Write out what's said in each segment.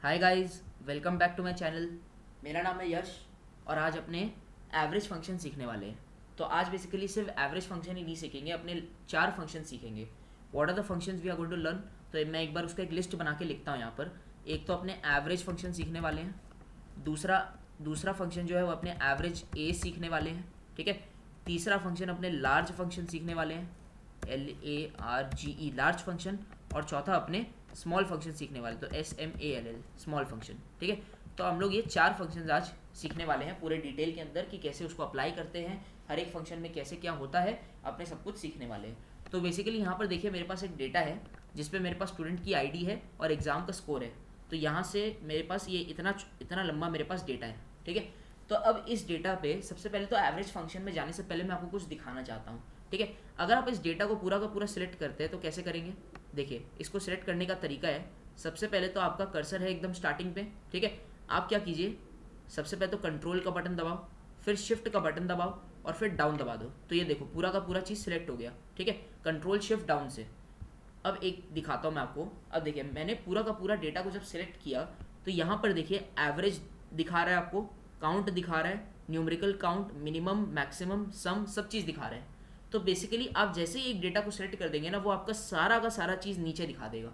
Hi guys, welcome back to my channel. मेरा नाम है यश और आज अपने एवरेज फंक्शन सीखने वाले हैं। तो आज बेसिकली सिर्फ एवरेज फंक्शन ही नहीं सीखेंगे, अपने 4 फंक्शन सीखेंगे। What are the functions we are going to learn. तो मैं एक बार उसका एक लिस्ट बना के लिखता हूँ यहाँ पर। एक तो अपने एवरेज फंक्शन सीखने वाले हैं, दूसरा दूसरा फंक्शन जो है वो अपने एवरेज ए सीखने वाले हैं, ठीक है। तीसरा फंक्शन अपने लार्ज फंक्शन सीखने वाले हैं, LARGE लार्ज फंक्शन। और चौथा अपने स्मॉल फंक्शन सीखने वाले, तो SMALL स्मॉल फंक्शन, ठीक है। तो हम लोग ये 4 फंक्शन आज सीखने वाले हैं पूरे डिटेल के अंदर कि कैसे उसको अप्लाई करते हैं, हर एक फंक्शन में कैसे क्या होता है, अपने सब कुछ सीखने वाले हैं। तो बेसिकली यहाँ पर देखिए मेरे पास एक डेटा है जिसपे मेरे पास स्टूडेंट की ID है और एग्ज़ाम का स्कोर है। तो यहाँ से मेरे पास ये इतना इतना लंबा मेरे पास डेटा है, ठीक है। तो अब इस डेटा पे सबसे पहले तो एवरेज फंक्शन में जाने से पहले मैं आपको कुछ दिखाना चाहता हूँ, ठीक है। अगर आप इस डेटा को पूरा का पूरा सिलेक्ट करते हैं तो कैसे करेंगे, देखिए इसको सिलेक्ट करने का तरीका है। सबसे पहले तो आपका कर्सर है एकदम स्टार्टिंग पे, ठीक है। आप क्या कीजिए, सबसे पहले तो कंट्रोल का बटन दबाओ, फिर शिफ्ट का बटन दबाओ और फिर डाउन दबा दो। तो ये देखो पूरा का पूरा चीज़ सिलेक्ट हो गया, ठीक है, कंट्रोल शिफ्ट डाउन से। अब एक दिखाता हूँ मैं आपको। अब देखिए मैंने पूरा का पूरा डेटा को जब सिलेक्ट किया तो यहाँ पर देखिए एवरेज दिखा रहा है आपको, काउंट दिखा रहा है, न्यूमेरिकल काउंट, मिनिमम, मैक्सिमम, सम, सब चीज़ दिखा रहा है। तो बेसिकली आप जैसे ही एक डेटा को सिलेक्ट कर देंगे ना, वो आपका सारा का सारा चीज़ नीचे दिखा देगा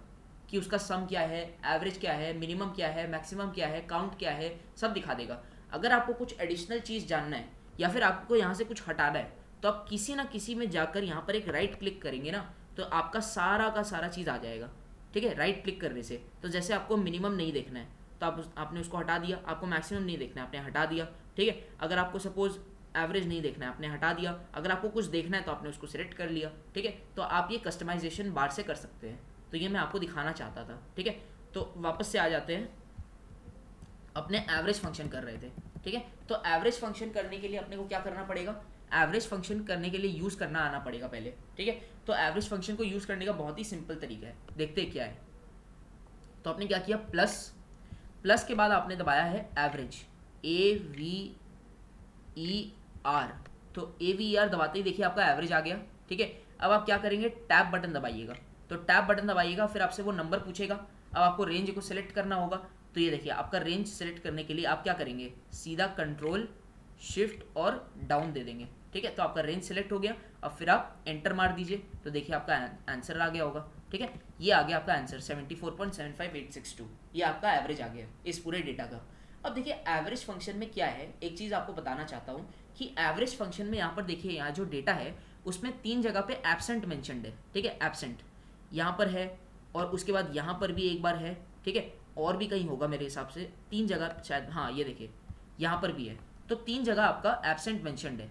कि उसका सम क्या है, एवरेज क्या है, मिनिमम क्या है, मैक्सिमम क्या है, काउंट क्या है, सब दिखा देगा। अगर आपको कुछ एडिशनल चीज़ जानना है या फिर आपको यहाँ से कुछ हटाना है तो आप किसी ना किसी में जाकर यहाँ पर एक राइट क्लिक करेंगे ना, तो आपका सारा का सारा चीज़ आ जाएगा, ठीक है, राइट क्लिक करने से। तो जैसे आपको मिनिमम नहीं देखना है तो आपने उसको हटा दिया, आपको मैक्सिमम नहीं देखना है आपने हटा दिया, ठीक है। अगर आपको सपोज एवरेज नहीं देखना है आपने हटा दिया, अगर आपको कुछ देखना है तो आपने उसको सिलेक्ट कर लिया, ठीक है। तो आप ये कस्टमाइजेशन बार से कर सकते हैं। तो ये मैं आपको दिखाना चाहता था, ठीक है। तो वापस से आ जाते हैं, अपने एवरेज फंक्शन कर रहे थे, ठीक है। तो एवरेज फंक्शन करने के लिए अपने को क्या करना पड़ेगा, एवरेज फंक्शन करने के लिए यूज़ करना आना पड़ेगा पहले, ठीक है। तो एवरेज फंक्शन को यूज़ करने का बहुत ही सिंपल तरीका है, देखते हैं क्या है। तो आपने क्या किया, प्लस, प्लस के बाद आपने दबाया है एवरेज, AVER। तो AVER दबाते ही देखिए आपका एवरेज आ गया, ठीक है। अब आप क्या करेंगे, टैब बटन दबाइएगा। तो टैब बटन दबाइएगा, फिर आपसे वो नंबर पूछेगा। अब आपको रेंज को सिलेक्ट करना होगा। तो ये देखिए आपका रेंज सेलेक्ट करने के लिए आप क्या करेंगे, सीधा कंट्रोल शिफ्ट और डाउन दे देंगे, ठीक है। तो आपका रेंज सेलेक्ट हो गया। अब फिर आप एंटर मार दीजिए तो देखिए आपका आंसर आ गया होगा, ठीक है। ये आ गया आपका आंसर 74.75862। ये आपका एवरेज आ गया इस पूरे डेटा का। अब देखिए एवरेज फंक्शन में क्या है, एक चीज़ आपको बताना चाहता हूँ कि एवरेज फंक्शन में यहाँ पर देखिए, यहाँ जो डेटा है उसमें 3 जगह पे एब्सेंट मेंशन्ड है, ठीक है। एब्सेंट यहाँ पर है और उसके बाद यहाँ पर भी एक बार है, ठीक है। और भी कहीं होगा मेरे हिसाब से 3 जगह शायद, हाँ ये देखिए यहाँ पर भी है। तो 3 जगह आपका एब्सेंट मेंशन्ड है।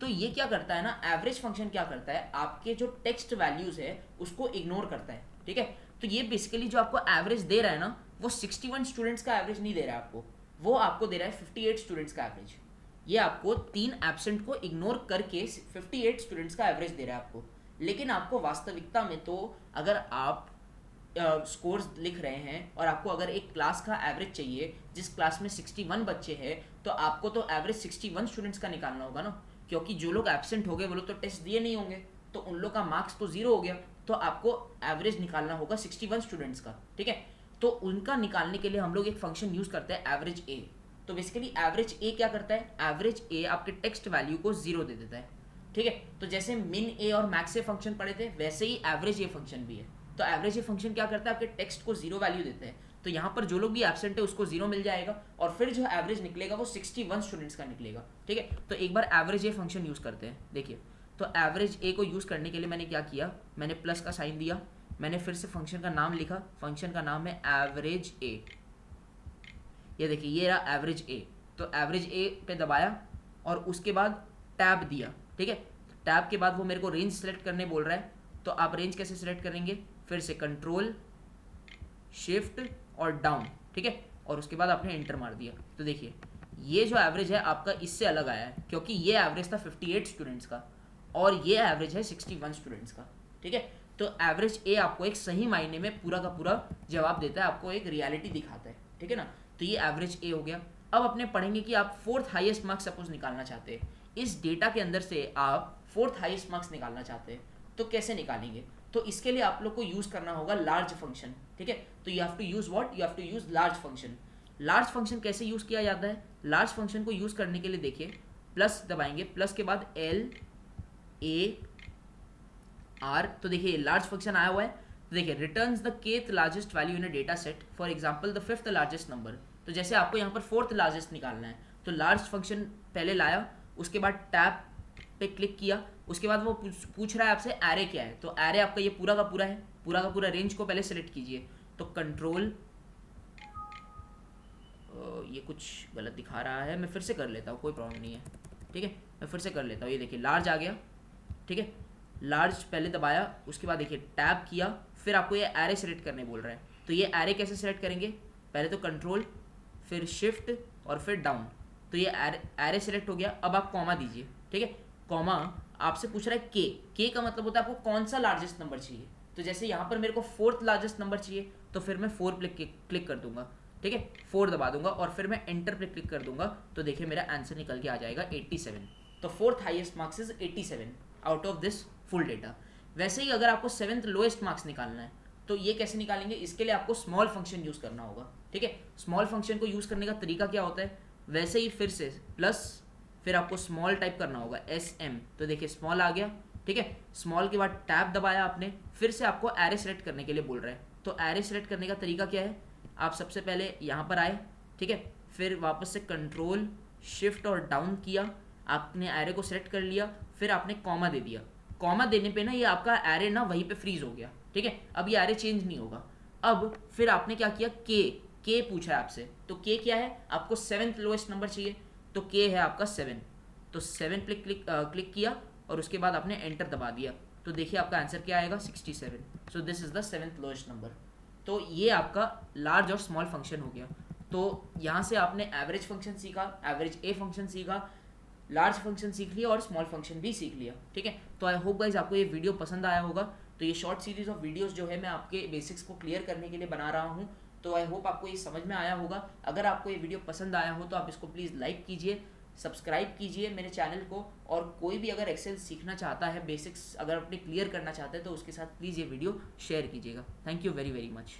तो ये क्या करता है ना, एवरेज फंक्शन क्या करता है, आपके जो टेक्स्ट वैल्यूज है उसको इग्नोर करता है, ठीक है। तो ये बेसिकली जो आपको एवरेज दे रहा है ना, वो 61 स्टूडेंट्स का एवरेज नहीं दे रहा है आपको, वो आपको दे रहा है 58 स्टूडेंट्स का एवरेज। ये आपको 3 एब्सेंट को इग्नोर करके 58 स्टूडेंट्स का एवरेज दे रहा है आपको। लेकिन आपको वास्तविकता में तो अगर आप स्कोर्स लिख रहे हैं और आपको अगर एक क्लास का एवरेज चाहिए जिस क्लास में 61 बच्चे हैं, तो आपको तो एवरेज 61 स्टूडेंट्स का निकालना होगा ना, क्योंकि जो लोग एब्सेंट हो गए वो लोग तो टेस्ट दिए नहीं होंगे, तो उन लोग का मार्क्स तो 0 हो गया। तो आपको एवरेज निकालना होगा 61 स्टूडेंट्स का, ठीक है। तो उनका निकालने के लिए हम लोग एक फंक्शन यूज़ करते हैं एवरेज ए। तो बेसिकली एवरेज ए क्या करता है, एवरेज ए आपके टेक्स्ट वैल्यू को 0 दे देता है, ठीक है। तो जैसे मिन ए और मैक्स ए फंक्शन पढ़े थे, वैसे ही एवरेज ए फंक्शन भी है। तो एवरेज ए फंक्शन क्या करता है, आपके टेक्स्ट को 0 वैल्यू देते हैं। तो यहाँ पर जो लोग भी एब्सेंट है उसको 0 मिल जाएगा और फिर जो एवरेज निकलेगा वो 61 स्टूडेंट्स का निकलेगा, ठीक है। तो एक बार एवरेज ए फंक्शन यूज़ करते हैं, देखिए। तो एवरेज ए को यूज़ करने के लिए मैंने क्या किया, मैंने प्लस का साइन दिया, मैंने फिर से फंक्शन का नाम लिखा, फंक्शन का नाम है एवरेज ए। ये देखिए ये रहा एवरेज ए। तो एवरेज ए पे दबाया और उसके बाद टैब दिया, ठीक है। टैब के बाद वो मेरे को रेंज सेलेक्ट करने बोल रहा है। तो आप रेंज कैसे सेलेक्ट करेंगे, फिर से कंट्रोल शिफ्ट और डाउन, ठीक है। और उसके बाद आपने एंटर मार दिया। तो देखिए ये जो एवरेज है आपका इससे अलग आया है, क्योंकि ये एवरेज था 58 स्टूडेंट्स का और ये एवरेज है 61 स्टूडेंट्स का, ठीक है। तो एवरेज ए आपको एक सही मायने में पूरा का पूरा जवाब देता है, आपको एक रियलिटी दिखाता है, ठीक है ना। तो ये एवरेज ए हो गया। अब अपने पढ़ेंगे कि आप 4th हाईएस्ट मार्क्स सपोज निकालना चाहते हैं, इस डेटा के अंदर से आप 4th हाईएस्ट मार्क्स निकालना चाहते हैं, तो कैसे निकालेंगे। तो इसके लिए आप लोग को यूज़ करना होगा लार्ज फंक्शन। ठीक है। तो you have to use what, you have to use large function. Large function कैसे यूज किया जाता है? लार्ज फंक्शन को यूज करने के लिए देखिए प्लस दबाएंगे, प्लस के बाद एल ए आर, तो देखिए लार्ज फंक्शन आया हुआ है, तो देखिए returns the kth largest value in a data set, for example the fifth largest number. तो जैसे आपको यहाँ पर फोर्थ लार्जेस्ट निकालना है, तो लार्ज फंक्शन पहले लाया, उसके बाद टैब पे क्लिक किया, उसके बाद वो पूछ रहा है आपसे एरे क्या है, तो एरे आपका ये पूरा का पूरा है, पूरा का पूरा रेंज को पहले सेलेक्ट कीजिए। तो कंट्रोल, ये कुछ गलत दिखा रहा है, मैं फिर से कर लेता हूँ, कोई प्रॉब्लम नहीं है, ठीक है, मैं फिर से कर लेता हूँ। ये देखिए लार्ज आ गया, ठीक है, लार्ज पहले दबाया, उसके बाद देखिए टैब किया, फिर आपको ये एरे सेलेक्ट करने बोल रहा है। तो ये एरे कैसे सेलेक्ट करेंगे? पहले तो कंट्रोल, फिर शिफ्ट और फिर डाउन, तो ये एरे सेलेक्ट हो गया। अब आप कॉमा दीजिए, ठीक है, कॉमा आपसे पूछ रहा है के का मतलब होता है आपको कौन सा लार्जेस्ट नंबर चाहिए। तो जैसे यहाँ पर मेरे को फोर्थ लार्जेस्ट नंबर चाहिए, तो फिर मैं 4 क्लिक कर दूंगा, ठीक है, 4 दबा दूंगा और फिर मैं एंटर पे क्लिक कर दूंगा, तो देखिए मेरा आंसर निकल के आ जाएगा 87। तो fourth highest marks is 87 out of this full data. वैसे ही अगर आपको 7th लोएस्ट मार्क्स निकालना है, तो ये कैसे निकालेंगे? इसके लिए आपको स्मॉल फंक्शन यूज करना होगा, ठीक है। स्मॉल फंक्शन को यूज करने का तरीका क्या होता है? वैसे ही फिर से प्लस, फिर आपको स्मॉल टाइप करना होगा SM, तो देखिए स्मॉल आ गया, ठीक है। स्मॉल के बाद टैब दबाया आपने, फिर से आपको एरे सेलेक्ट करने के लिए बोल रहा है। तो एरे सेलेक्ट करने का तरीका क्या है? आप सबसे पहले यहाँ पर आए, ठीक है, फिर वापस से कंट्रोल शिफ्ट और डाउन किया, आपने एरे को सेलेक्ट कर लिया, फिर आपने कॉमा दे दिया। कॉमा देने पे ना ये आपका एरे ना वहीं पे फ्रीज हो गया, ठीक है, अब ये एरे चेंज नहीं होगा। अब फिर आपने क्या किया? के पूछा है आपसे, तो के क्या है? आपको 7th लोएस्ट नंबर चाहिए, तो के है आपका 7, तो 7 पे क्लिक किया और उसके बाद आपने एंटर दबा दिया, तो देखिए आपका आंसर क्या आएगा? 67। So this is the 7th lowest number. तो ये आपका लार्ज और स्मॉल फंक्शन हो गया। तो यहाँ से आपने एवरेज फंक्शन सीखा, एवरेज ए फंक्शन सीखा, लार्ज फंक्शन सीख लिया और स्मॉल फंक्शन भी सीख लिया, ठीक है। तो आई होप गाइज आपको ये वीडियो पसंद आया होगा। तो ये शॉर्ट सीरीज ऑफ वीडियोस जो है मैं आपके बेसिक्स को क्लियर करने के लिए बना रहा हूँ, तो आई होप आपको ये समझ में आया होगा। अगर आपको ये वीडियो पसंद आया हो तो आप इसको प्लीज़ लाइक कीजिए, सब्सक्राइब कीजिए मेरे चैनल को, और कोई भी अगर एक्सेल सीखना चाहता है, बेसिक्स अगर अपने क्लियर करना चाहते हैं, तो उसके साथ प्लीज़ ये वीडियो शेयर कीजिएगा। Thank you very very much.